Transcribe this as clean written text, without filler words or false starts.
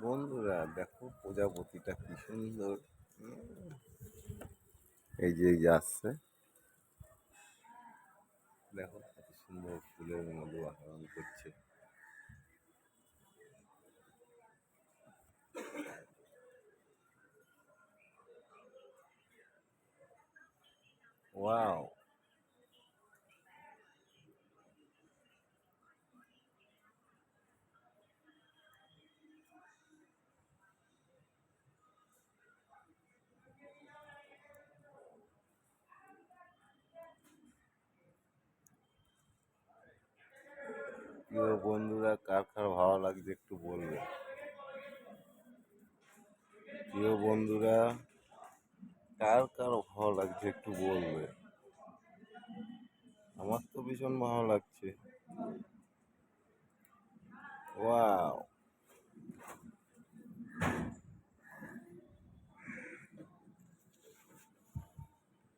বন্ধুরা দেখো প্রজাপতিটা কি সুন্দর। এই যে আসছে, দেখো কত সুন্দর ফুলের মধু আহরণ করছে। ওয়াও! প্রিয় বন্ধুরা, কার কার ভালো লাগছে একটু বলবে। প্রিয় বন্ধুরা, কার কার ভালো লাগছে একটু বলবে। আমার তো ভীষণ ভালো লাগছে। ওয়াও!